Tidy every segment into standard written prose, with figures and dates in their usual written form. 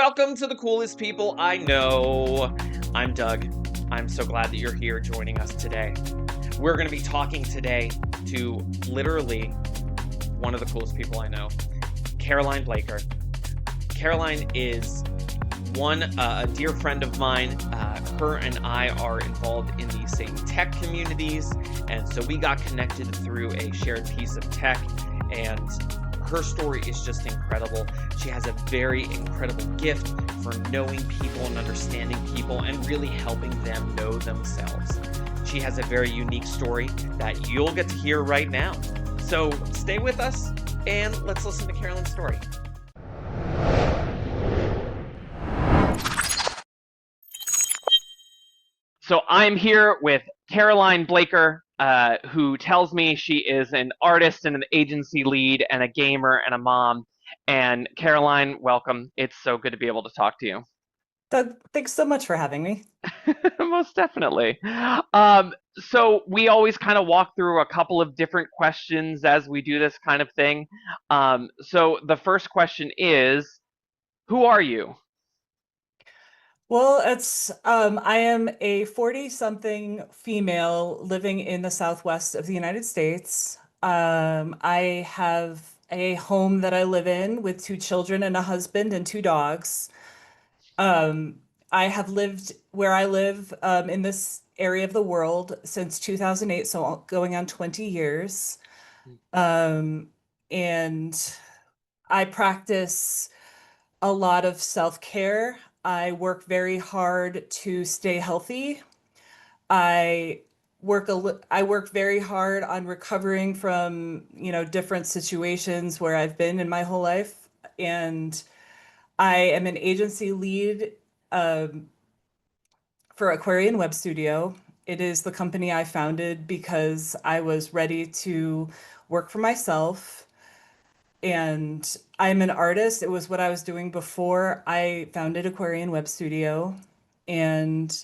Welcome to the coolest people I know. I'm Doug. I'm so glad that you're here joining us today. We're going to be talking today to literally one of the coolest people I know, Caroline Blaker. Caroline is a dear friend of mine. Her and I are involved in the same tech communities, and so we got connected through a shared piece of tech, and her story is just incredible. She has a very incredible gift for knowing people and understanding people and really helping them know themselves. She has a very unique story that you'll get to hear right now. So stay with us and let's listen to Caroline's story. So I'm here with Caroline Blaker, who tells me she is an artist and an agency lead and a gamer and a mom. And Caroline, welcome. It's so good to be able to talk to you. Doug, thanks so much for having me. Most definitely. So we always kind of walk through a couple of different questions as we do this kind of thing. So the first question is, who are you? Well, I am a 40-something female living in the Southwest of the United States. I have a home that I live in with two children and a husband and two dogs. Um, I have lived where I live in this area of the world since 2008, so going on 20 years. Um, and I practice a lot of self-care. I work very hard to stay healthy. I I work very hard on recovering from, different situations where I've been in my whole life. And I am an agency lead um, for Aquarian Web Studio. It is the company I founded because I was ready to work for myself, and I'm an artist. It was what I was doing before I founded Aquarian Web Studio. And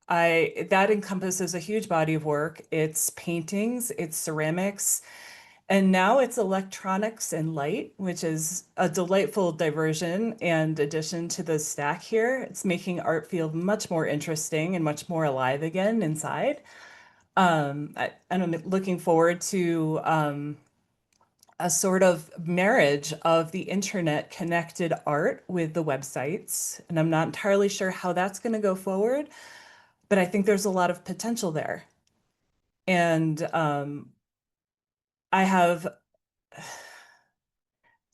I that encompasses a huge body of work. It's paintings, it's ceramics, and now it's electronics and light, which is a delightful diversion and addition to the stack here. It's making art feel much more interesting and much more alive again inside. And I'm looking forward to a sort of marriage of the internet connected art with the websites. And I'm not entirely sure how that's going to go forward, but I think there's a lot of potential there. And I have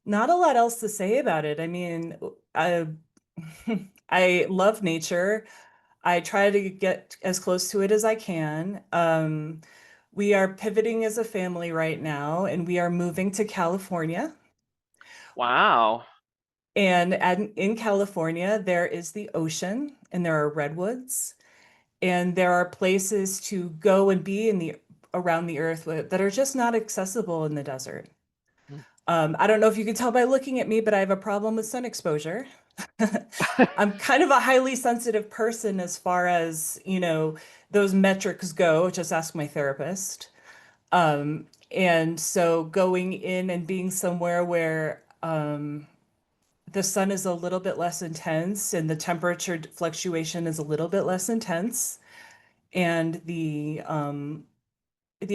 not a lot else to say about it. I mean, I I love nature. I try to get as close to it as I can. We are pivoting as a family right now, and we are moving to California. Wow. And in California, there is the ocean and there are redwoods, and there are places to go and be in the around the earth that are just not accessible in the desert. I don't know if you can tell by looking at me, but I have a problem with sun exposure. I'm kind of a highly sensitive person as far as, those metrics go. Just ask my therapist. And so going in and being somewhere where the sun is a little bit less intense and the temperature fluctuation is a little bit less intense, and the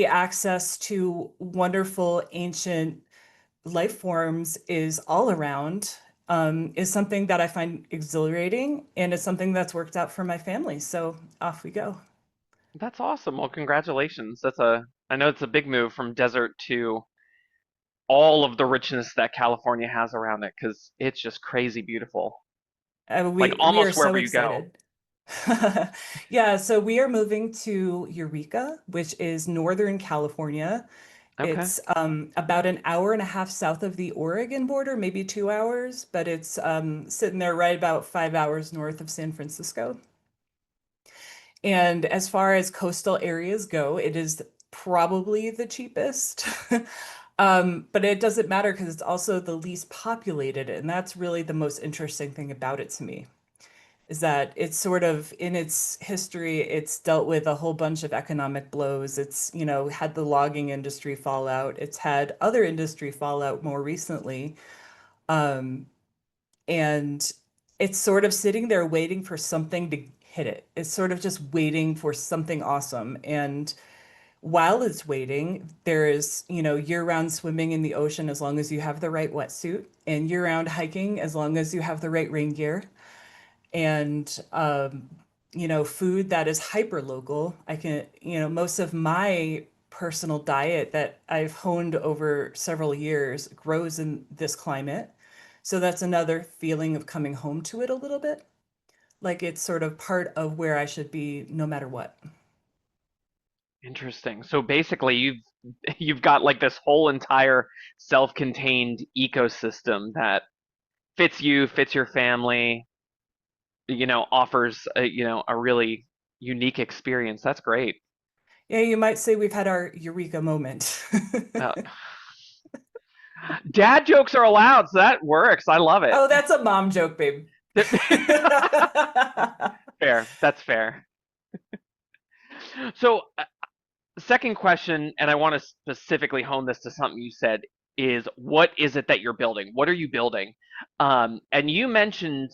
access to wonderful ancient life forms is all around, is something that I find exhilarating, and it's something that's worked out for my family. So off we go. That's awesome. Well, congratulations. I know it's a big move from desert to all of the richness that California has around it because it's just crazy beautiful. Like We are almost so wherever you go. excited. Yeah, so we are moving to Eureka, which is Northern California. Okay. It's about an hour and a half south of the Oregon border, maybe 2 hours, but it's sitting there right about 5 hours north of San Francisco. And as far as coastal areas go, it is probably the cheapest. But it doesn't matter because it's also the least populated. And that's really the most interesting thing about it to me, is that it's sort of in its history, it's dealt with a whole bunch of economic blows. It's, had the logging industry fallout. It's had other industry fallout more recently. Um, and it's sort of sitting there waiting for something to hit it. It's sort of just waiting for something awesome. And while it's waiting, there is, year-round swimming in the ocean as long as you have the right wetsuit, and year-round hiking as long as you have the right rain gear, and food that is hyper local. I can, most of my personal diet that I've honed over several years grows in this climate. So that's another feeling of coming home to it a little bit. Like it's sort of part of where I should be no matter what. Interesting. So basically, you've got like this whole entire self-contained ecosystem that fits you, fits your family, offers a really unique experience. That's great. Yeah, you might say we've had our eureka moment. Uh, Dad jokes are allowed, so that works. I love it. Oh, that's a mom joke, babe. Fair. That's fair. So, second question, and I want to specifically hone this to something you said, is what is it that you're building? What are you building? And you mentioned,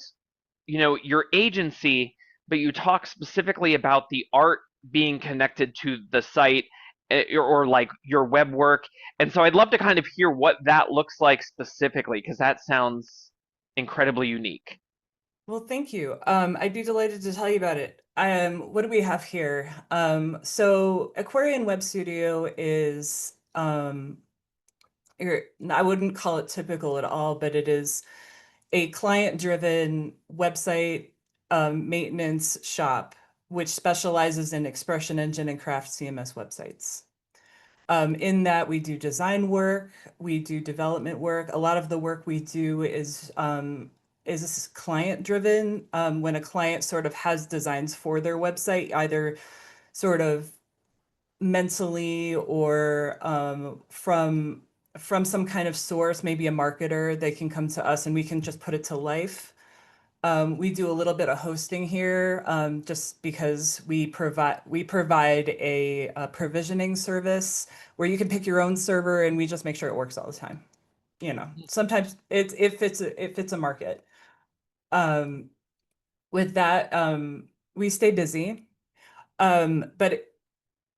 your agency, but you talk specifically about the art being connected to the site or like your web work. And so I'd love to kind of hear what that looks like specifically, because that sounds incredibly unique. Well, thank you. I'd be delighted to tell you about it. What do we have here? So Aquarian Web Studio is, I wouldn't call it typical at all, but it is a client-driven website maintenance shop, which specializes in expression engine and craft CMS websites. In that we do design work, we do development work. A lot of the work we do is client driven. When a client sort of has designs for their website, either sort of mentally or from some kind of source, maybe a marketer, they can come to us and we can just put it to life. We do a little bit of hosting here, just because we provide a provisioning service where you can pick your own server and we just make sure it works all the time. Sometimes it's if it's a market. Um, with that, we stay busy. But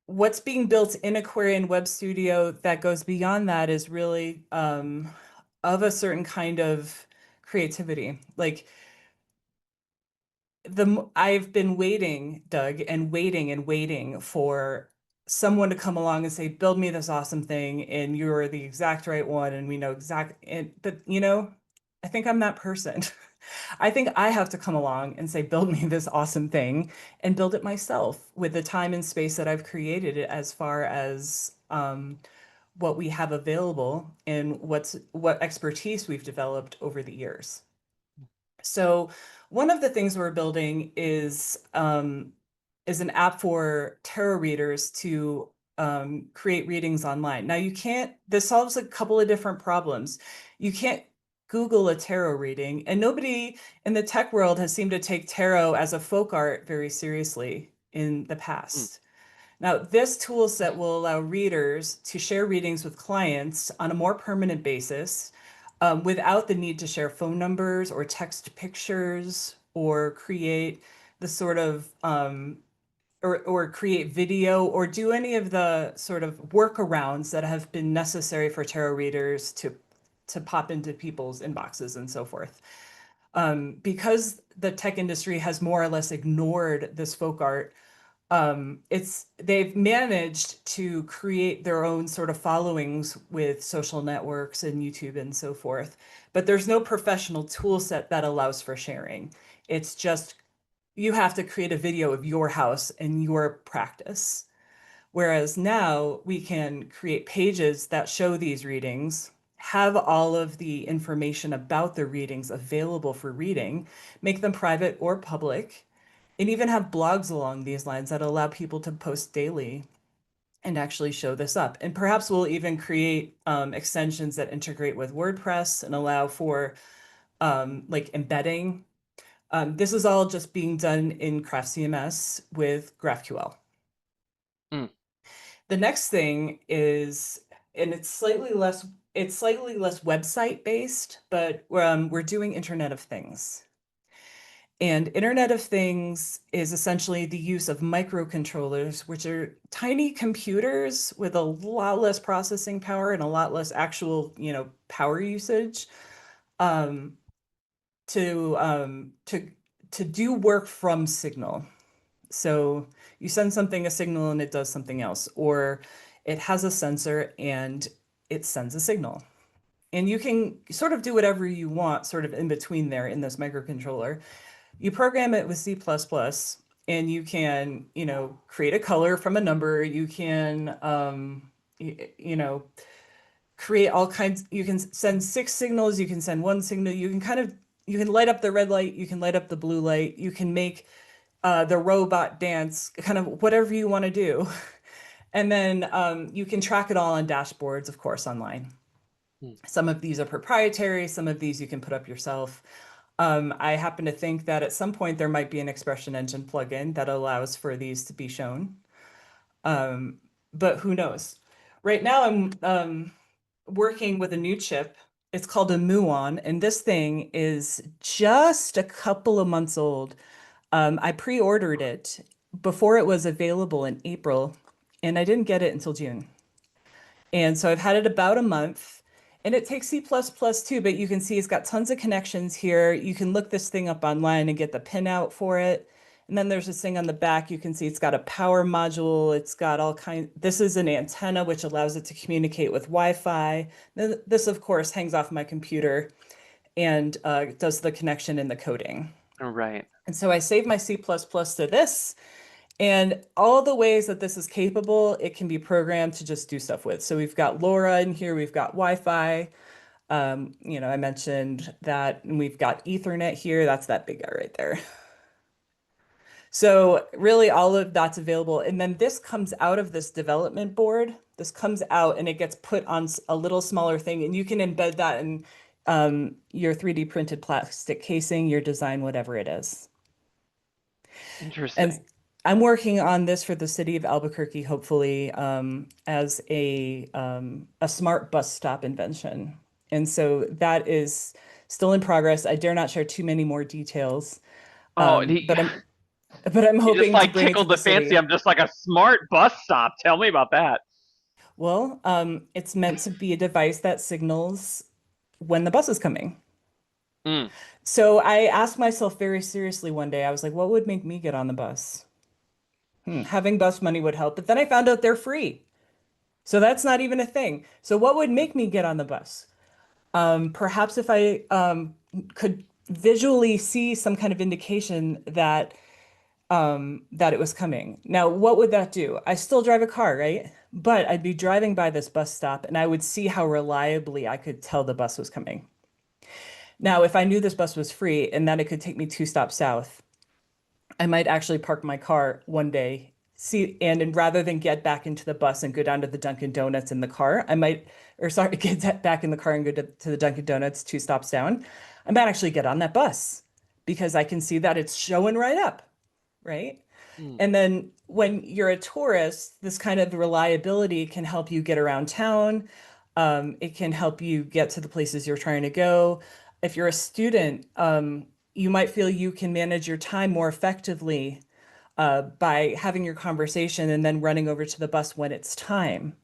what's being built in Aquarian Web Studio that goes beyond that is really of a certain kind of creativity. Like I've been waiting, Doug, and waiting and waiting for someone to come along and say, "Build me this awesome thing," and you're the exact right one, and we know but I think I'm that person. I think I have to come along and say, "Build me this awesome thing," and build it myself with the time and space that I've created as far as what we have available and what expertise we've developed over the years. So one of the things we're building is an app for tarot readers to create readings online. Now this solves a couple of different problems. You can't Google a tarot reading, and nobody in the tech world has seemed to take tarot as a folk art very seriously in the Mm, past. Now, this tool set will allow readers to share readings with clients on a more permanent basis, without the need to share phone numbers or text pictures or create the sort of or create video or do any of the sort of workarounds that have been necessary for tarot readers to pop into people's inboxes and so forth. Because the tech industry has more or less ignored this folk art, they've managed to create their own sort of followings with social networks and YouTube and so forth. But there's no professional tool set that allows for sharing. It's just you have to create a video of your house and your practice. Whereas now we can create pages that show these readings, have all of the information about the readings available for reading, make them private or public, and even have blogs along these lines that allow people to post daily and actually show this up. And perhaps we'll even create extensions that integrate with WordPress and allow for like embedding. This is all just being done in Craft CMS with GraphQL. mm. The next thing is, and it's slightly less website based, but we're doing Internet of Things. And Internet of Things is essentially the use of microcontrollers, which are tiny computers with a lot less processing power and a lot less actual, power usage, um, to um, to to do work from signal. So you send something a signal and it does something else, or it has a sensor and it sends a signal. And you can sort of do whatever you want, sort of in between there in this microcontroller. You program it with C++, and you can, create a color from a number. You can, create all kinds. You can send six signals. You can send one signal. You can light up the red light. You can light up the blue light. You can make the robot dance, kind of whatever you want to do. And then you can track it all on dashboards, of course, online. Hmm. Some of these are proprietary, some of these you can put up yourself. I happen to think that at some point there might be an expression engine plugin that allows for these to be shown. But who knows? Right now I'm working with a new chip. It's called a Muon, and this thing is just a couple of months old. I pre-ordered it before it was available in April, and I didn't get it until June. And so I've had it about a month, and it takes C++ too, but you can see it's got tons of connections here. You can look this thing up online and get the pinout for it. And then there's this thing on the back. You can see it's got a power module. It's got all kinds. This is an antenna, which allows it to communicate with Wi-Fi. This, of course, hangs off my computer and does the connection and the coding. Right. And so I save my C++ to this, and all the ways that this is capable, it can be programmed to just do stuff with. So we've got LoRa in here, we've got Wi-Fi. I mentioned that, and we've got Ethernet here. That's that big guy right there. So really all of that's available. And then this comes out of this development board. This comes out and it gets put on a little smaller thing, and you can embed that in your 3D printed plastic casing, your design, whatever it is. And Interesting. I'm working on this for the city of Albuquerque, hopefully, as a smart bus stop invention. And so that is still in progress. I dare not share too many more details, Oh, but I'm you just hoping to like bring it to tickled the the fancy. city. I'm just like a smart bus stop. Tell me about that. Well, it's meant to be a device that signals when the bus is coming. Mm, So I asked myself very seriously one day, I was like, what would make me get on the bus? Having bus money would help. But then I found out they're free. So that's not even a thing. So what would make me get on the bus? Perhaps if I could visually see some kind of indication that it was coming. Now, what would that do? I still drive a car, right? But I'd be driving by this bus stop and I would see how reliably I could tell the bus was coming. Now, if I knew this bus was free and that it could take me two stops south, I might actually park my car one day, see, and rather than get back into the bus and go down to the Dunkin' Donuts in the car, or sorry, get back in the car and go to the Dunkin' Donuts two stops down. I might actually get on that bus because I can see that it's showing right up, right? mm. And then when you're a tourist, this kind of reliability can help you get around town. It can help you get to the places you're trying to go. If you're a student, you might feel you can manage your time more effectively by having your conversation and then running over to the bus when it's time.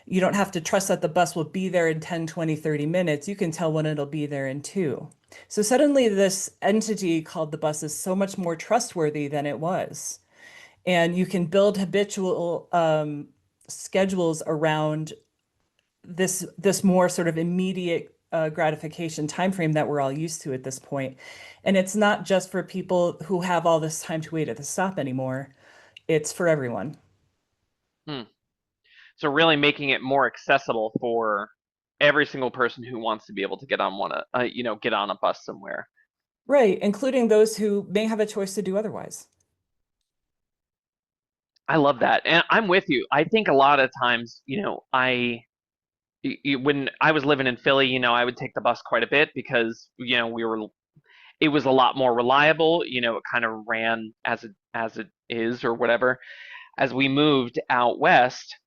You don't have to trust that the bus will be there in 10, 20, 30 minutes. You can tell when it'll be there in two. So suddenly this entity called the bus is so much more trustworthy than it was. And you can build habitual schedules around this more sort of immediate gratification time frame that we're all used to at this point. And it's not just for people who have all this time to wait at the stop anymore. It's for everyone. Hmm. So really making it more accessible for every single person who wants to be able to get on get on a bus somewhere. Right, including those who may have a choice to do otherwise. I love that, and I'm with you. I think a lot of times, when I was living in Philly, I would take the bus quite a bit because it was a lot more reliable. It kind of ran as it is or whatever. As we moved out west,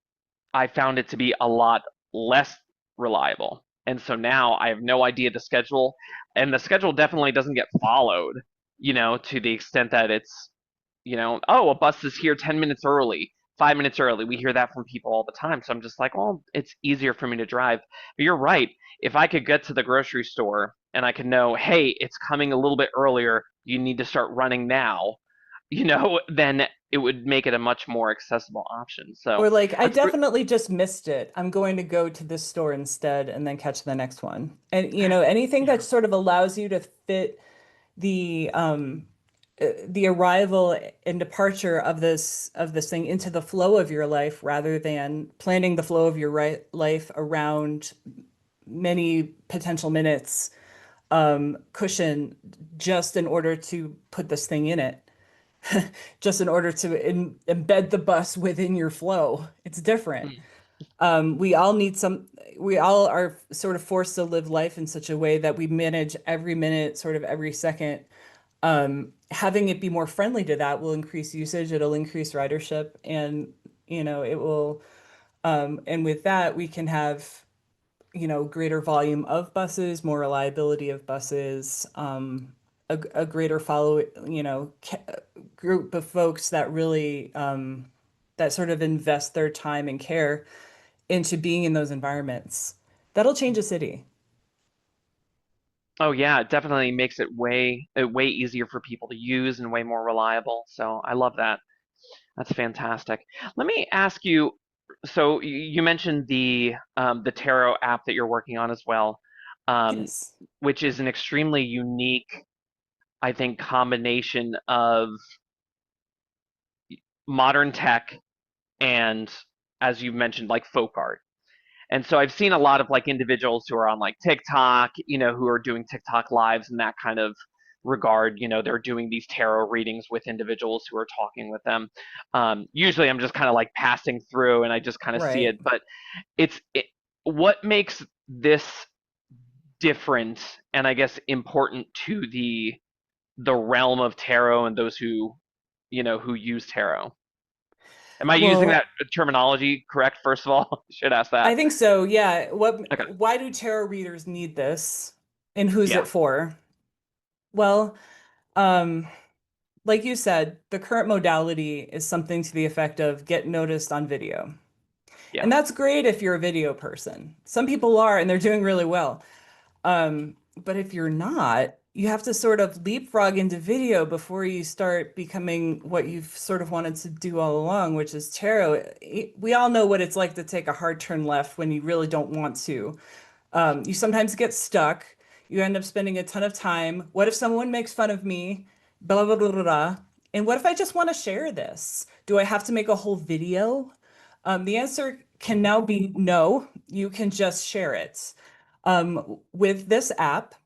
I found it to be a lot less reliable. And so now I have no idea the schedule, and the schedule definitely doesn't get followed, to the extent that it's, oh, a bus is here 10 minutes early, 5 minutes early. We hear that from people all the time. So I'm just like, well, it's easier for me to drive. But you're right. If I could get to the grocery store and I could know, hey, it's coming a little bit earlier, you need to start running now, then it would make it a much more accessible option. So Or like, I that's definitely just missed it. I'm going to go to this store instead and then catch the next one. And anything that yeah. sort of allows you to fit the arrival and departure of this thing into the flow of your life rather than planning the flow of your life around many potential minutes cushion just in order to put this thing in it. Just in order to embed the bus within your flow. It's different. Mm. We all need we all are sort of forced to live life in such a way that we manage every minute, sort of every second. Having it be more friendly to that will increase usage, it'll increase ridership, and it will, and with that, we can have, greater volume of buses, more reliability of buses, a greater group of folks that really that sort of invest their time and care into being in those environments. That'll change a city. Oh yeah, it definitely makes it way easier for people to use and way more reliable. So I love that. That's fantastic. Let me ask you, so you mentioned the Tarot app that you're working on as well, um, Yes. which is an extremely unique, I think, combination of modern tech and, as you mentioned, like folk art. And so I've seen a lot of like individuals who are on like TikTok, who are doing TikTok lives and that kind of regard. They're doing these tarot readings with individuals who are talking with them. Usually I'm just kind of like passing through and I just kind of see Right. it, but what makes this different and I guess important to the realm of tarot and those who use tarot. Am I using Well, that terminology correct? First of all, should ask that. I think so. Yeah. Okay. Why do tarot readers need this? And who's Yeah. it for? Well, um, like you said, the current modality is something to the effect of get noticed on video. Yeah. And that's great if you're a video person. Some people are, and they're doing really well. But if you're not, you have to sort of leapfrog into video before you start becoming what you've sort of wanted to do all along, which is tarot. We all know what it's like to take a hard turn left when you really don't want to. You sometimes get stuck. You end up spending a ton of time. What if someone makes fun of me? Blah, blah, blah, blah, blah. And what if I just want to share this? Do I have to make a whole video? The answer can now be no, you can just share it. With this app,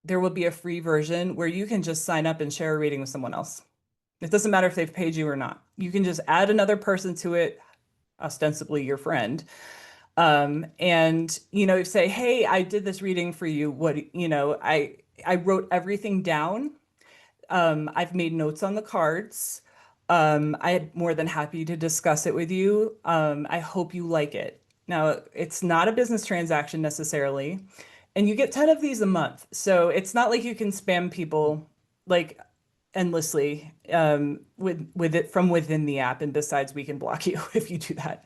there will be a free version where you can just sign up and share a reading with someone else. It doesn't matter if they've paid you or not. You can just add another person to it, ostensibly your friend, and say, hey, I did this reading for you. I wrote everything down. I've made notes on the cards. I'm more than happy to discuss it with you. I hope you like it. Now, it's not a business transaction necessarily, and you get 10 of these a month. So it's not like you can spam people like endlessly with it from within the app. And besides, we can block you if you do that.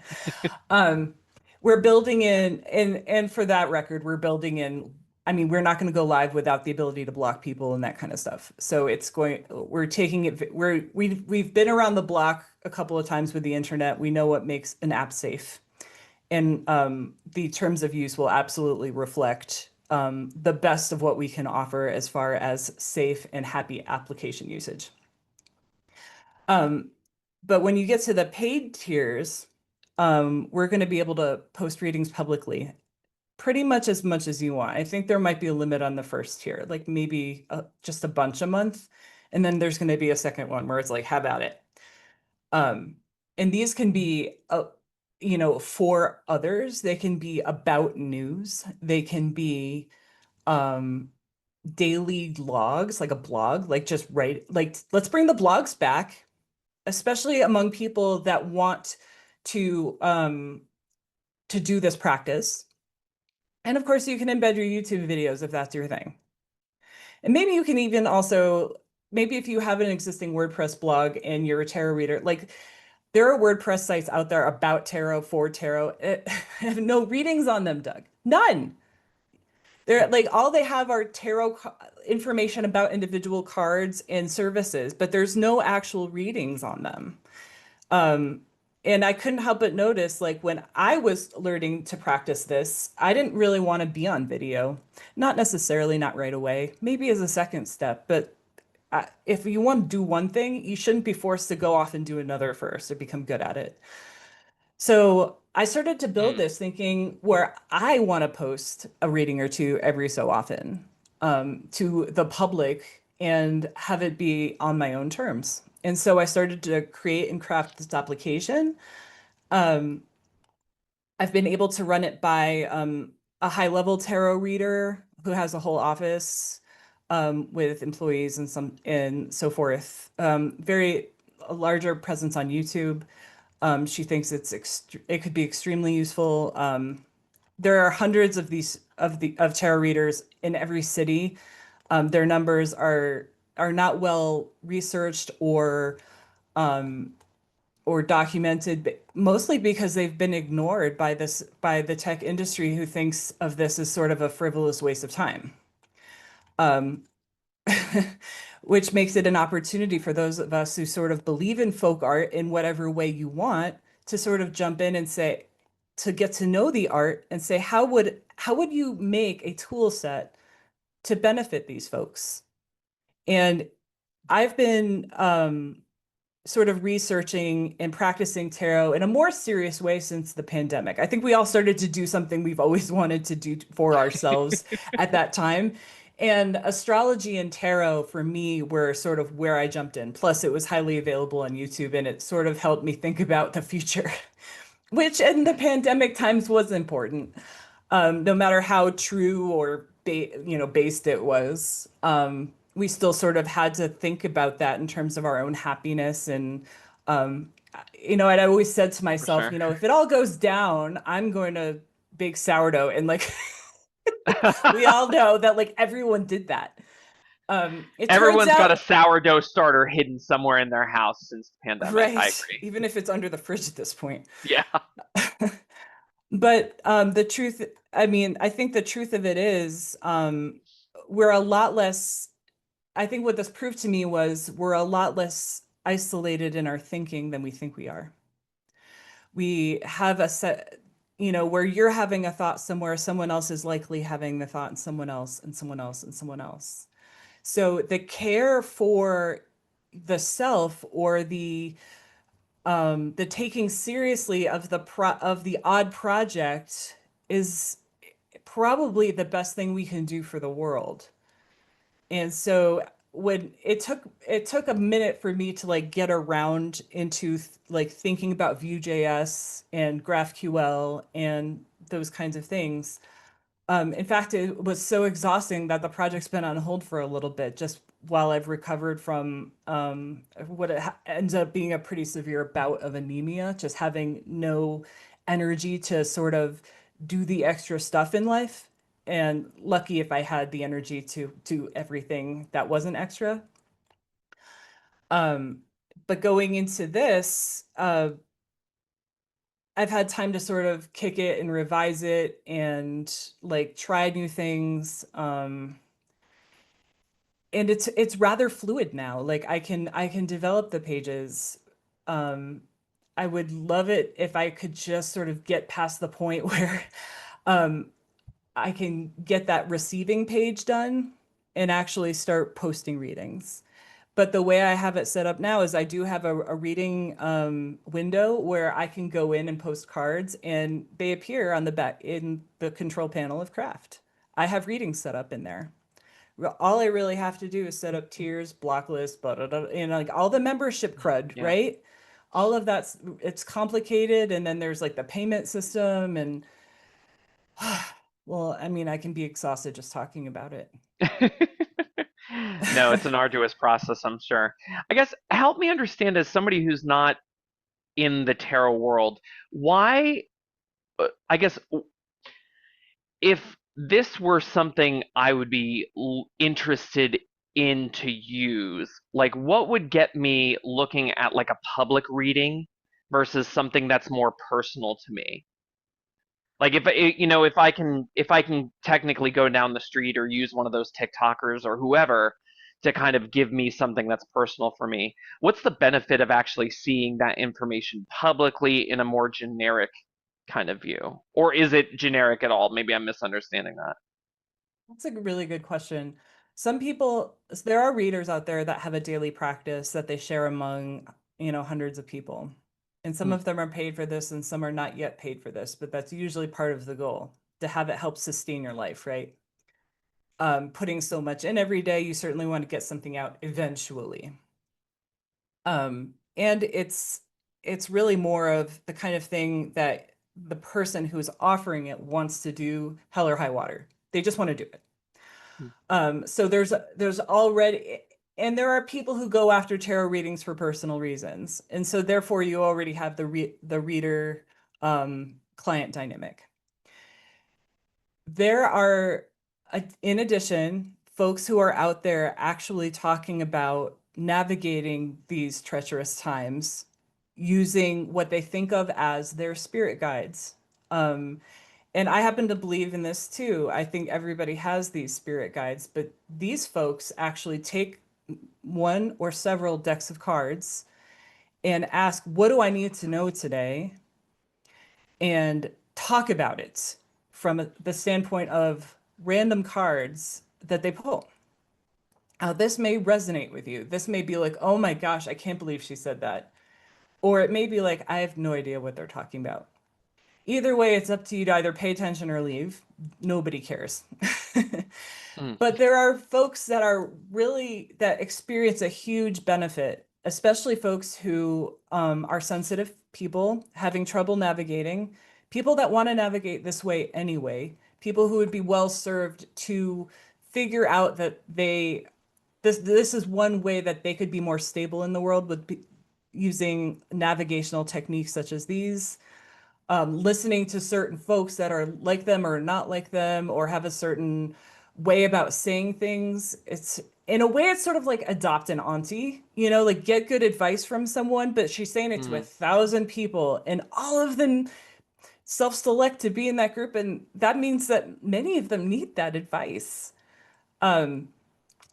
Um, we're building in, and for that record, we're building in. I mean, we're not going to go live without the ability to block people and that kind of stuff. So we're taking it, we've been around the block a couple of times with the internet. We know what makes an app safe. And the terms of use will absolutely reflect the best of what we can offer as far as safe and happy application usage. But when you get to the paid tiers, we're going to be able to post readings publicly pretty much as you want. I think there might be a limit on the first tier, like maybe just a bunch a month. And then there's going to be a second one where it's like, how about it? Um, and these can be, for others, they can be about news. They can be um, daily logs, like a blog, like just write, like let's bring the blogs back, especially among people that want to do this practice. And of course, you can embed your YouTube videos if that's your thing. And maybe you can even also, maybe if you have an existing WordPress blog and you're a tarot reader, like there are WordPress sites out there about tarot, for tarot. Have no readings on them, Doug. None. They're like all they have are information about individual cards and services, but there's no actual readings on them. Um, and I couldn't help but notice, like when I was learning to practice this, I didn't really want to be on video. Not necessarily, not right away, maybe as a second step, but if you want to do one thing, you shouldn't be forced to go off and do another first to become good at it. So I started to build Mm, this thinking where I want to post a reading or two every so often to the public and have it be on my own terms. And so I started to create and craft this application. Um, I've been able to run it by a high-level tarot reader who has a whole office with employees and some and so forth. Very a larger presence on YouTube. She thinks it could be extremely useful. There are hundreds of these of tarot readers in every city. Their numbers are not well researched or documented, but mostly because they've been ignored by the tech industry who thinks of this as sort of a frivolous waste of time. Um, which makes it an opportunity for those of us who sort of believe in folk art in whatever way you want to sort of jump in and say, to get to know the art and say, how would you make a tool set to benefit these folks? And I've been sort of researching and practicing tarot in a more serious way since the pandemic. I think we all started to do something we've always wanted to do for ourselves at that time. And astrology and tarot for me were sort of where I jumped in. Plus, it was highly available on YouTube and it sort of helped me think about the future, which in the pandemic times was important. No matter how true or based it was, we still sort of had to think about that in terms of our own happiness and and I always said to for myself, sure. if it all goes down, I'm going to bake sourdough and like we all know that like everyone did that. It turns Everyone's got a out, sourdough starter hidden somewhere in their house since the pandemic. I right, agree. even if it's under the fridge at this point. Yeah, But the truth, I mean, I think the truth of it is, we're a lot less, I think what this proved to me was we're a lot less isolated in our thinking than we think we are. We have a set, where you're having a thought somewhere, someone else is likely having the thought, and someone else, and someone else, and someone else. So the care for the self or the taking seriously of the odd project is probably the best thing we can do for the world. And so when it took a minute for me to like get around into like thinking about Vue.js and GraphQL and those kinds of things. In fact, it was so exhausting that the project's been on hold for a little bit, just while I've recovered from what ends up being a pretty severe bout of anemia, just having no energy to sort of do the extra stuff in life. And lucky if I had the energy to do everything that wasn't extra. Um, but going into this, I've had time to sort of kick it and revise it and like try new things. And it's rather fluid now. Like I can develop the pages. Um, I would love it if I could just sort of get past the point where um, I can get that receiving page done and actually start posting readings. But the way I have it set up now is I do have a reading window where I can go in and post cards and they appear on the back in the control panel of Craft. I have readings set up in there. All I really have to do is set up tiers, block list, blah, blah, blah, like all the membership crud, yeah. right? All of it's complicated. And then there's like the payment system and well, I mean, I can be exhausted just talking about it. No, it's an arduous process, I'm sure. I guess help me understand as somebody who's not in the tarot world, why, I guess, if this were something I would be interested in to use, like what would get me looking at like a public reading versus something that's more personal to me? Like if I can technically go down the street or use one of those TikTokers or whoever to kind of give me something that's personal for me, what's the benefit of actually seeing that information publicly in a more generic kind of view? Or is it generic at all? Maybe I'm misunderstanding that. That's a really good question. Some people, there are readers out there that have a daily practice that they share among, hundreds of people. And some Hmm. of them are paid for this and some are not yet paid for this, but that's usually part of the goal to have it help sustain your life, right? Putting so much in every day, you certainly want to get something out eventually. And it's really more of the kind of thing that the person who's offering it wants to do hell or high water. They just want to do it. Hmm. So there's already, and there are people who go after tarot readings for personal reasons, and so therefore you already have the reader client dynamic. There are, in addition, folks who are out there actually talking about navigating these treacherous times using what they think of as their spirit guides. Um, and I happen to believe in this too. I think everybody has these spirit guides, but these folks actually take one or several decks of cards and ask, what do I need to know today? And talk about it from the standpoint of random cards that they pull. Now, this may resonate with you. This may be like, oh my gosh, I can't believe she said that. Or it may be like, I have no idea what they're talking about. Either way, it's up to you to either pay attention or leave. Nobody cares. Hmm. But there are folks that are really that experience a huge benefit, especially folks who are sensitive people having trouble navigating, people that want to navigate this way anyway, people who would be well served to figure out that this is one way that they could be more stable in the world with using navigational techniques such as these, listening to certain folks that are like them or not like them or have a certain way about saying things. It's in a way it's sort of like adopt an auntie, like get good advice from someone, but she's saying it to Hmm. 1,000 people and all of them self-select to be in that group, and that means that many of them need that advice. Um,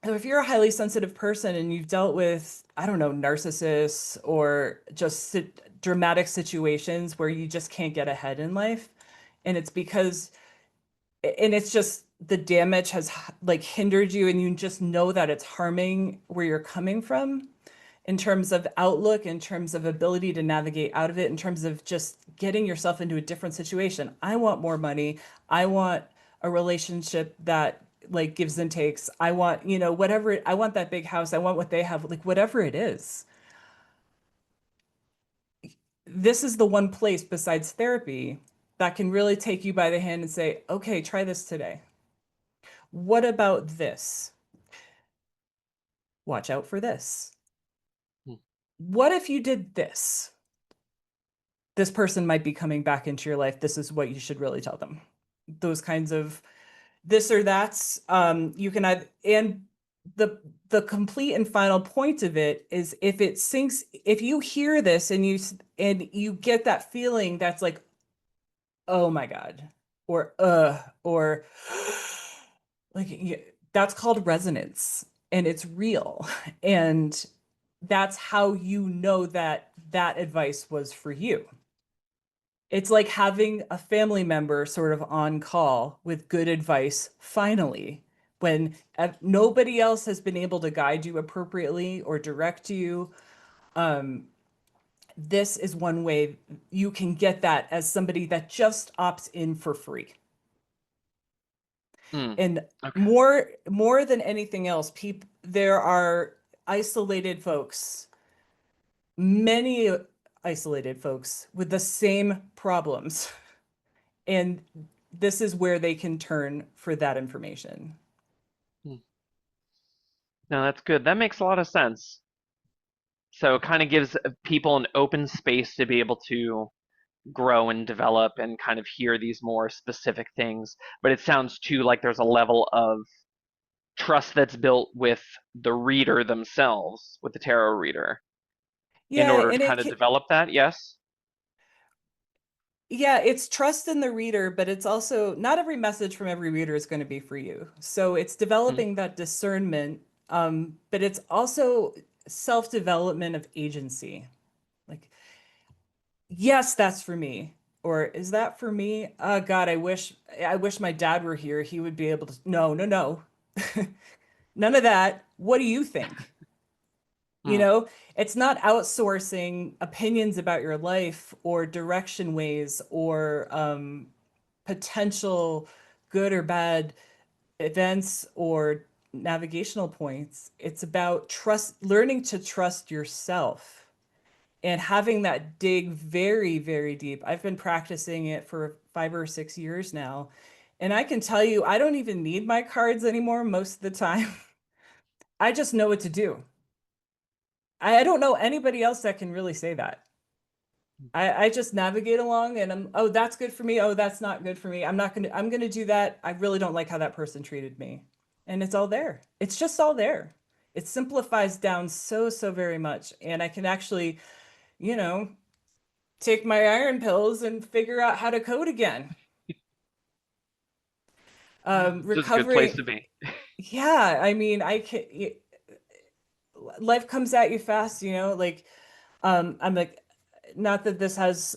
so if you're a highly sensitive person and you've dealt with, I don't know, narcissists or just dramatic situations where you just can't get ahead in life, and it's because, and it's just the damage has like hindered you, and you just know that it's harming where you're coming from in terms of outlook, in terms of ability to navigate out of it, in terms of just getting yourself into a different situation. I want more money. I want a relationship that like gives and takes. I want, whatever I want that big house. I want what they have, like whatever it is. This is the one place besides therapy that can really take you by the hand and say, okay, try this today. What about this? Watch out for this. Hmm. What if you did this? This person might be coming back into your life. This is what you should really tell them. Those kinds of this or that's, you can add, and the complete and final point of it is if it sinks, if you hear this and you get that feeling that's like, oh my God, or like that's called resonance and it's real. And that's how you know that that advice was for you. It's like having a family member sort of on call with good advice finally, when nobody else has been able to guide you appropriately or direct you. Um, this is one way you can get that as somebody that just opts in for free. Hmm. And Okay. more than anything else, there are isolated folks, many isolated folks with the same problems. And this is where they can turn for that information. Hmm. No, that's good. That makes a lot of sense. So it kind of gives people an open space to be able to grow and develop and kind of hear these more specific things. But it sounds too like there's a level of trust that's built with the reader themselves, with the tarot reader, in Yeah, order to and kind of develop that. Yes. yeah, it's trust in the reader, but it's also not every message from every reader is going to be for you. So it's Mm. developing that discernment, but it's also self-development of agency. Like, yes, that's for me. Or is that for me? Oh God, I wish my dad were here. He would be able to. No, no, no. None of that. What do you think? You Mm. know, it's not outsourcing opinions about your life or direction ways or potential good or bad events or navigational points. It's about learning to trust yourself and having that dig very, very deep. I've been practicing it for 5 or 6 years now. And I can tell you, I don't even need my cards anymore most of the time. I just know what to do. I don't know anybody else that can really say that. I just navigate along and oh, that's good for me. Oh, that's not good for me. I'm gonna do that. I really don't like how that person treated me. And it's all there. It's just all there. It simplifies down so, so very much. And I can actually, you know, take my iron pills and figure out how to code again. This is a good place Recovering, to be. yeah, I mean, life comes at you fast, like, I'm like, not that this has,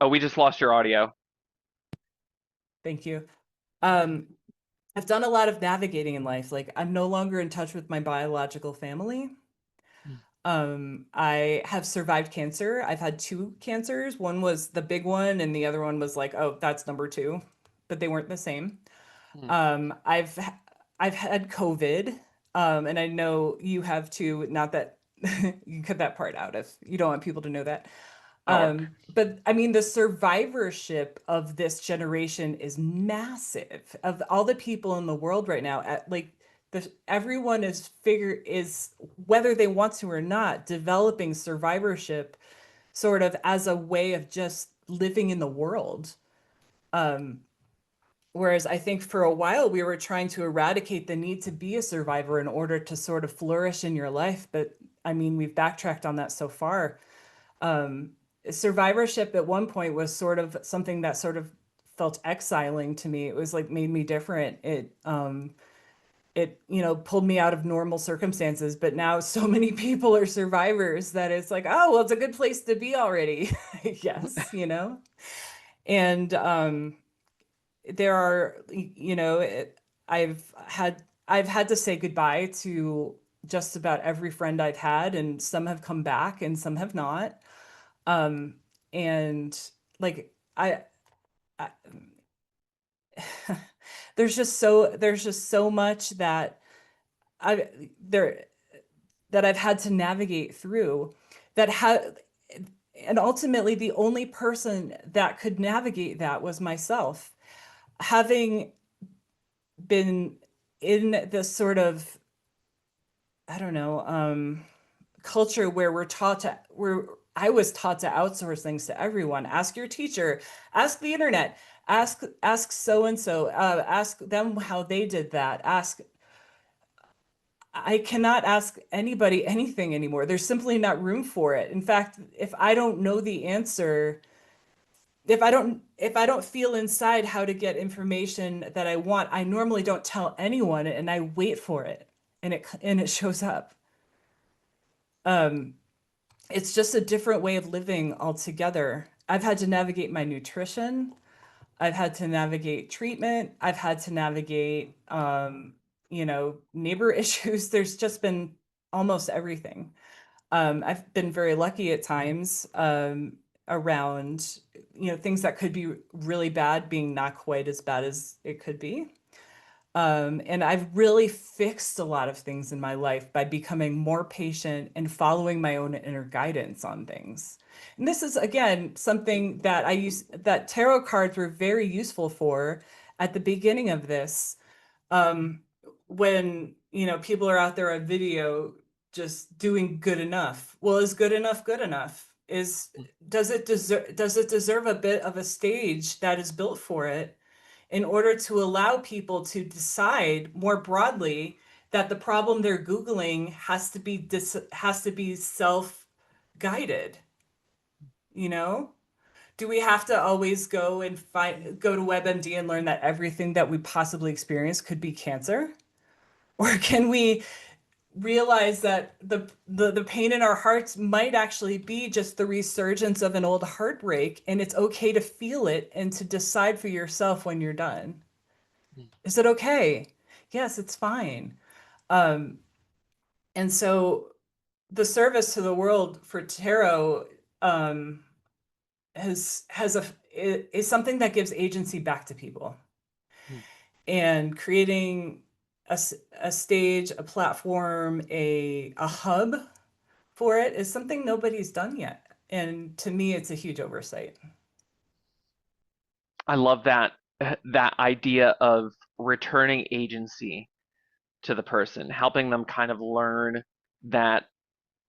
Oh, we just lost your audio. thank you. Um, I've done a lot of navigating in life. Like, I'm no longer in touch with my biological family. Mm. I have survived cancer. I've had two cancers. One was the big one, and the other one was like, oh, that's number two, but they weren't the same. Mm. Um, I've I've had COVID, and I know you have too. Not that you cut that part out if you don't want people to know that. Oh, But I mean, the survivorship of this generation is massive. Of all the people in the world right now, everyone is whether they want to or not developing survivorship sort of as a way of just living in the world. Um, Whereas I think for a while we were trying to eradicate the need to be a survivor in order to sort of flourish in your life. But I mean, we've backtracked on that so far. Um, Survivorship at one point was sort of something that sort of felt exiling to me. It was like made me different. It pulled me out of normal circumstances. But now so many people are survivors that it's like, oh, well, it's a good place to be already. Yes. And there are, I've had to say goodbye to just about every friend I've had, and some have come back and some have not. Um, and like I there's just so much I there that I've had to navigate through that had and ultimately the only person that could navigate that was myself. Having been in this sort of, I don't know, culture where where I was taught to outsource things to everyone. Ask your teacher, ask the internet, ask so and so, ask them how they did that. I cannot ask anybody anything anymore. There's simply not room for it. In fact, if I don't know the answer, if I don't feel inside how to get information that I want, I normally don't tell anyone and I wait for it and it shows up. Um, it's just a different way of living altogether. I've had to navigate my nutrition. I've had to navigate treatment. I've had to navigate, neighbor issues. There's just been almost everything. I've been very lucky at times around, things that could be really bad being not quite as bad as it could be. And I've really fixed a lot of things in my life by becoming more patient and following my own inner guidance on things. And this is, again, something that tarot cards were very useful for at the beginning of this. Um, when, people are out there on video just doing good enough. Well, is good enough good enough? Does it deserve a bit of a stage that is built for it in order to allow people to decide more broadly that the problem they're Googling has to be self-guided, you know? Do we have to always go to WebMD and learn that everything that we possibly experience could be cancer? Or can we realize that the pain in our hearts might actually be just the resurgence of an old heartbreak, and it's okay to feel it and to decide for yourself when you're done? Is it okay? Yes, it's fine. Um, and so the service to the world for tarot is something that gives agency back to people, and creating a stage, a platform, a hub for it is something nobody's done yet. And to me, it's a huge oversight. I love that idea of returning agency to the person, helping them kind of learn that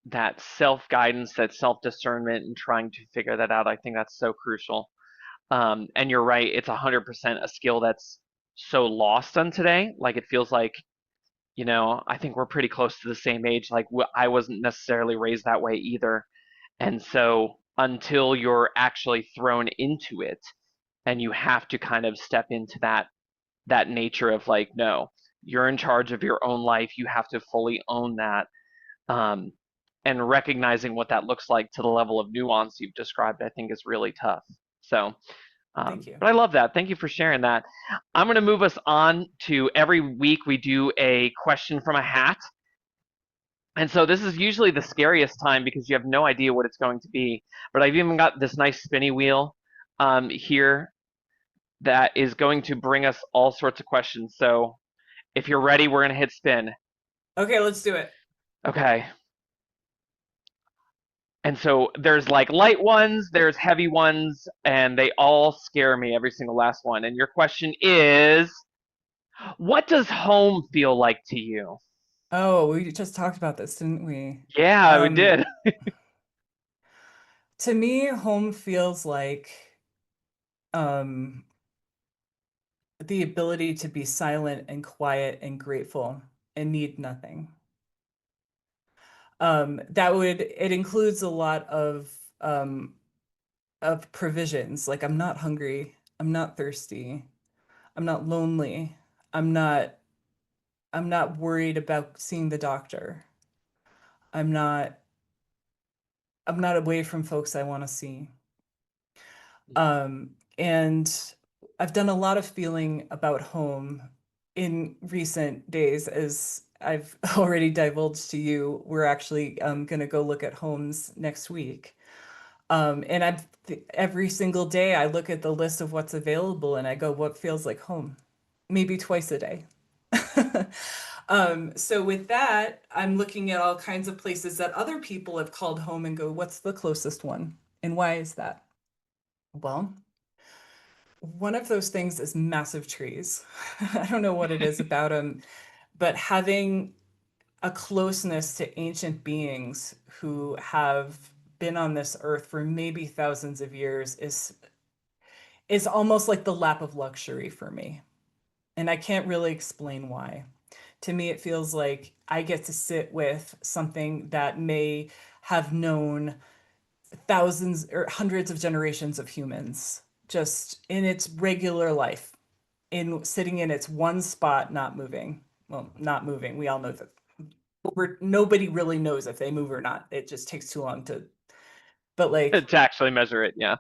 that self-guidance, that self-discernment, and trying to figure that out. I think that's so crucial. And you're right, it's 100% a skill that's so lost on today. Like it feels like, I think we're pretty close to the same age. Like I wasn't necessarily raised that way either. And so until you're actually thrown into it and you have to kind of step into that nature of like, no, you're in charge of your own life. You have to fully own that. Um, and recognizing what that looks like to the level of nuance you've described, I think is really tough. So, Thank you. but I love that. Thank you for sharing that. I'm going to move us on to every week we do a question from a hat. And so this is usually the scariest time because you have no idea what it's going to be. But I've even got this nice spinny wheel here that is going to bring us all sorts of questions. So if you're ready, we're going to hit spin. Okay, let's do it. Okay. And so there's like light ones, there's heavy ones, and they all scare me, every single last one. And your question is, what does home feel like to you? Oh, we just talked about this, didn't we? Yeah, we Um, did. to me, home feels like um, the ability to be silent and quiet and grateful and need nothing. It includes a lot of provisions. Like I'm not hungry, I'm not thirsty, I'm not lonely, I'm not I'm not worried about seeing the doctor. I'm not I'm not away from folks I want to see. And I've done a lot of feeling about home in recent days, as I've already divulged to you. We're actually going to go look at homes next week. And every single day I look at the list of what's available and I go, what feels like home? Maybe twice a day. So with that, I'm looking at all kinds of places that other people have called home and go, what's the closest one? And why is that? Well, one of those things is massive trees. I don't know what it is about them, but having a closeness to ancient beings who have been on this earth for maybe thousands of years is almost like the lap of luxury for me. And I can't really explain why. To me, it feels like I get to sit with something that may have known thousands or hundreds of generations of humans just in its regular life, in sitting in its one spot, not moving. Well, not moving. We all know that nobody really knows if they move or not. It just takes too long to, but like, To actually measure it, yeah.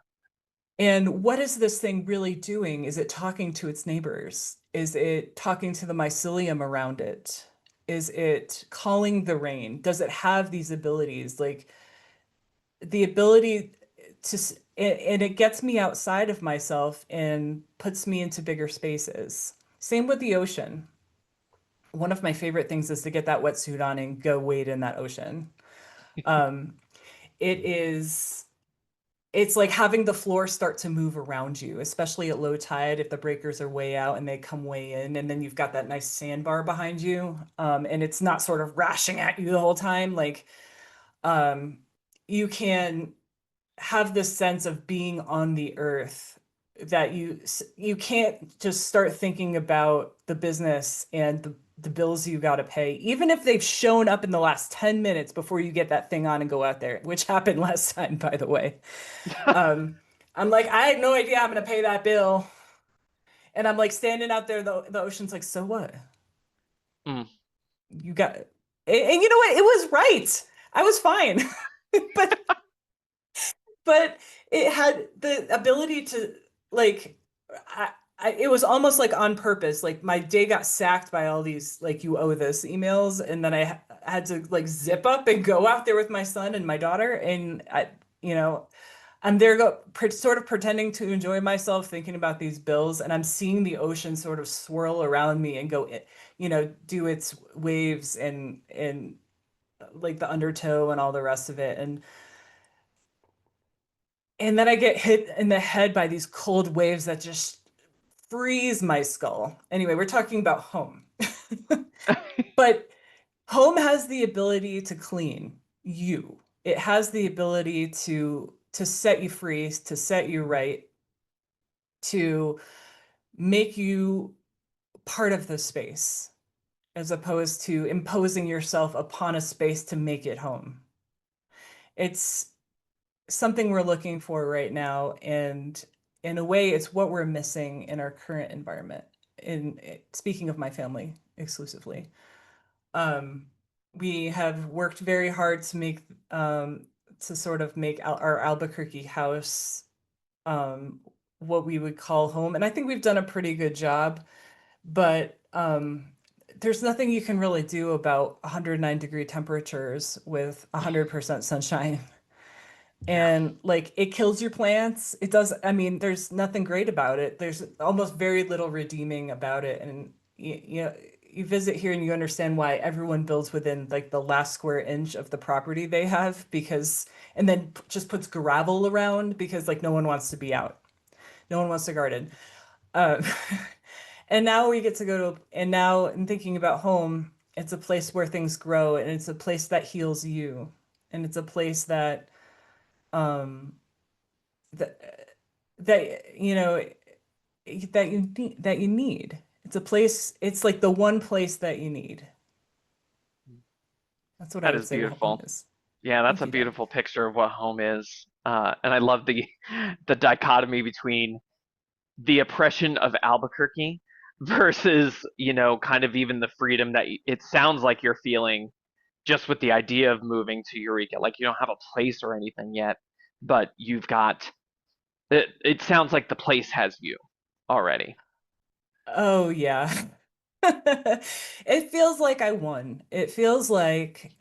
and what is this thing really doing? Is it talking to its neighbors? Is it talking to the mycelium around it? Is it calling the rain? Does it have these abilities? Like the ability and it gets me outside of myself and puts me into bigger spaces. Same with the ocean. One of my favorite things is to get that wetsuit on and go wade in that ocean. Um, it is it's like having the floor start to move around you, especially at low tide if the breakers are way out and they come way in, and then you've got that nice sandbar behind you, and it's not sort of rashing at you the whole time. Like um, you can have this sense of being on the earth that you can't just start thinking about the business and the bills you got to pay, even if they've shown up in the last 10 minutes before you get that thing on and go out there, which happened last time, by the way. Um, I'm like, I had no idea I'm gonna pay that bill. And I'm like standing out there, the ocean's like, so what? Mm. You got and you know what? It was right. I was fine. But but it had the ability to like it was almost like on purpose. Like my day got sacked by all these like you owe this emails, and then I had to like zip up and go out there with my son and my daughter, and you know, I'm there sort of pretending to enjoy myself, thinking about these bills, and I'm seeing the ocean sort of swirl around me and go, do its waves and like the undertow and all the rest of it, and then I get hit in the head by these cold waves that just freeze my skull. Anyway, we're talking about home. But home has the ability to clean you. It has the ability to set you free, to set you right, to make you part of the space, as opposed to imposing yourself upon a space to make it home. It's something we're looking for right now, and in a way, it's what we're missing in our current environment. In speaking of my family exclusively, um, we have worked very hard to sort of make our Albuquerque house um, what we would call home, and I think we've done a pretty good job. But there's nothing you can really do about 109-degree temperatures with 100% sunshine. Yeah. And like it kills your plants. It does. I mean, there's nothing great about it. There's almost very little redeeming about it. And you visit here and you understand why everyone builds within like the last square inch of the property they have, because and then just puts gravel around because like no one wants to be out. No one wants to garden. Um, and now we get to go to, and now in thinking about home, it's a place where things grow, and it's a place that heals you. And it's a place um, that that you need. It's a place, it's like the one place that you need. That's what I That would is say home beautiful. is. Yeah, that's Thank a you, Doug. beautiful picture of what home is. And I love the dichotomy between the oppression of Albuquerque versus, kind of even the freedom that it sounds like you're feeling just with the idea of moving to Eureka. Like you don't have a place or anything yet, but you've got it sounds like the place has you already. Oh yeah. It feels like I won. It feels like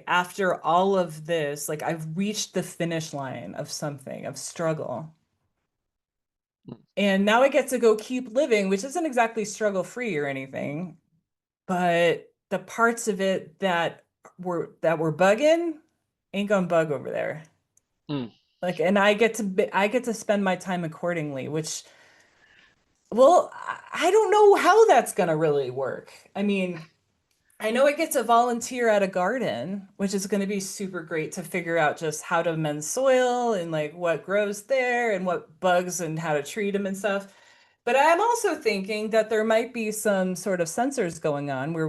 after all of this, like I've reached the finish line of something, of struggle. And now I get to go keep living, which isn't exactly struggle free or anything, but the parts of it that were bugging ain't gonna bug over there. Mm, Like, and I get to spend my time accordingly, which, well, I don't know how that's gonna really work. I mean, I know I get to volunteer at a garden, which is going to be super great to figure out just how to mend soil and like what grows there and what bugs and how to treat them and stuff. But I'm also thinking that there might be some sort of sensors going on where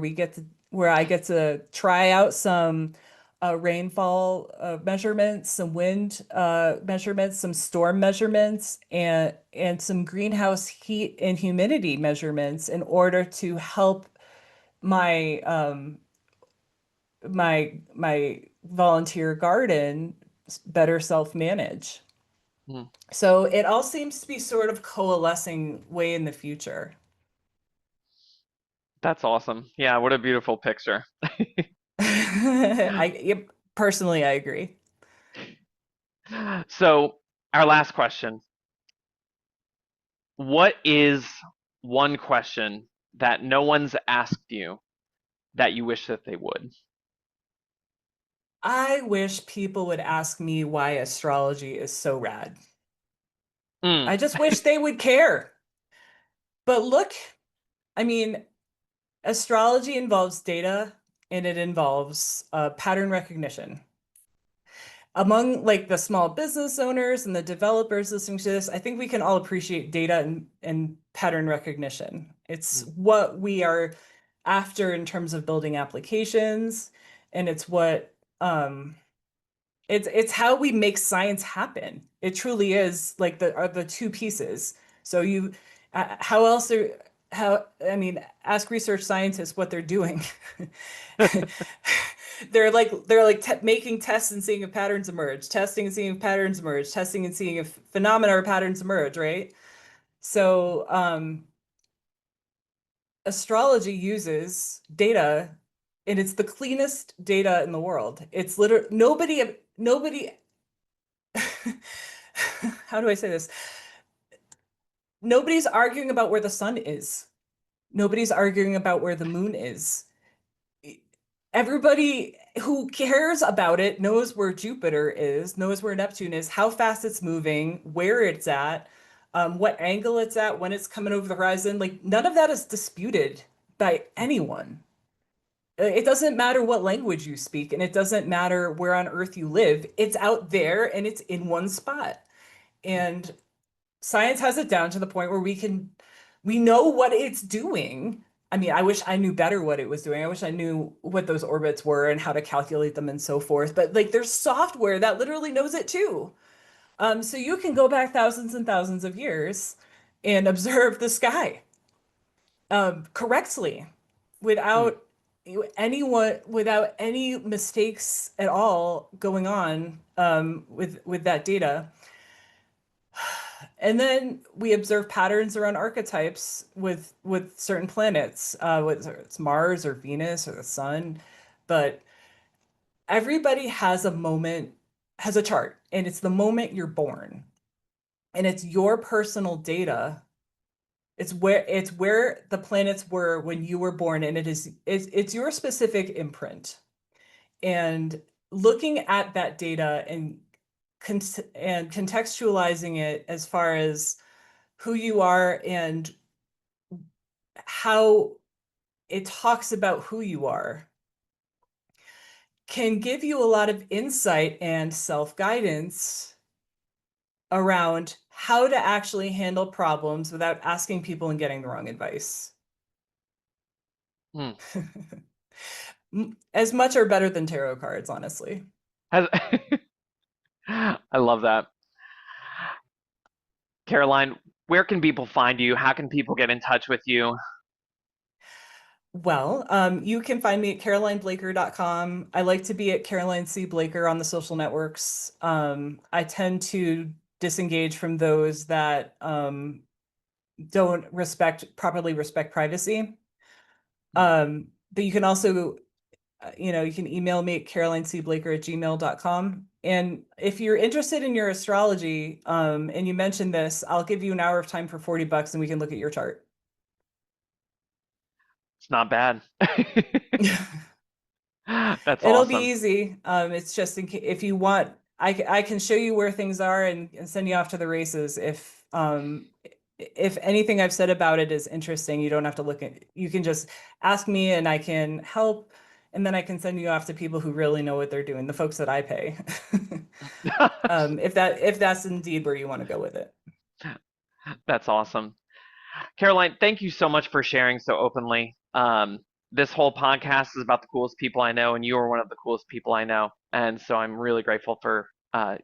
I get to try out some rainfall measurements, some wind measurements, some storm measurements, and some greenhouse heat and humidity measurements in order to help my my volunteer garden better self-manage. mm. So it all seems to be sort of coalescing way in the future. That's awesome. Yeah, what a beautiful picture. Yep, personally, I agree. So, our last question. What is one question that no one's asked you that you wish that they would? I wish people would ask me why astrology is so rad. Mm, I just wish they would care. But look, I mean, astrology involves data and it involves pattern recognition. Among like the small business owners and the developers listening to this, I think we can all appreciate data and pattern recognition. It's mm, what we are after in terms of building applications, and it's what it's how we make science happen. It truly is like the two pieces. So you, how else are how I mean, ask research scientists what they're doing. They're like te making tests and seeing if patterns emerge, testing and seeing if patterns emerge, testing and seeing if phenomena or patterns emerge, right? So astrology uses data, and it's the cleanest data in the world. It's literally nobody how do I say this? Nobody's arguing about where the sun is. Nobody's arguing about where the moon is. Everybody who cares about it knows where Jupiter is, knows where Neptune is, how fast it's moving, where it's at, what angle it's at, when it's coming over the horizon. Like none of that is disputed by anyone. It doesn't matter what language you speak, and it doesn't matter where on Earth you live. It's out there and it's in one spot. And science has it down to the point where we know what it's doing. I mean, I wish I knew better what it was doing. I wish I knew what those orbits were and how to calculate them and so forth. But like there's software that literally knows it too. So you can go back thousands and thousands of years and observe the sky correctly mm, without without any mistakes at all going on with that data. And then we observe patterns around archetypes with certain planets, whether it's Mars or Venus or the sun. But everybody has a moment, has a chart, and it's the moment you're born. And it's your personal data. It's where the planets were when you were born, and it's your specific imprint. And looking at that data and contextualizing it as far as who you are and how it talks about who you are can give you a lot of insight and self-guidance around how to actually handle problems without asking people and getting the wrong advice. mm. As much or better than tarot cards, honestly. Has- I love that. Caroline, where can people find you? How can people get in touch with you? Well, you can find me at carolineblaker.com. I like to be at Caroline C. Blaker on the social networks. I tend to disengage from those that don't properly respect privacy. But you can also, you can email me at carolinecblaker@gmail.com. And if you're interested in your astrology, and you mentioned this, I'll give you an hour of time for $40 and we can look at your chart. It's not bad. That's It'll be awesome. easy. It's just if you want, I can show you where things are and send you off to the races. If anything I've said about it is interesting, you don't have to look at, you can just ask me and I can help, and then I can send you off to people who really know what they're doing, the folks that I pay. If that's indeed where you want to go with it. That's awesome. Caroline, thank you so much for sharing so openly. This whole podcast is about the coolest people I know, and you are one of the coolest people I know. And so I'm really grateful for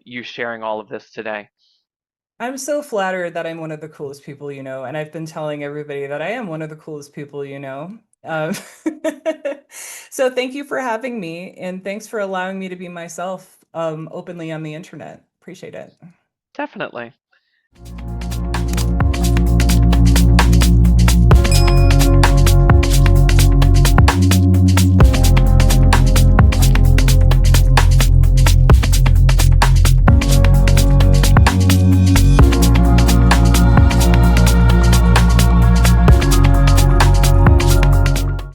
you sharing all of this today. I'm so flattered that I'm one of the coolest people you know, and I've been telling everybody that I am one of the coolest people you know. Um, so thank you for having me, and thanks for allowing me to be myself openly on the internet. Appreciate it. Definitely.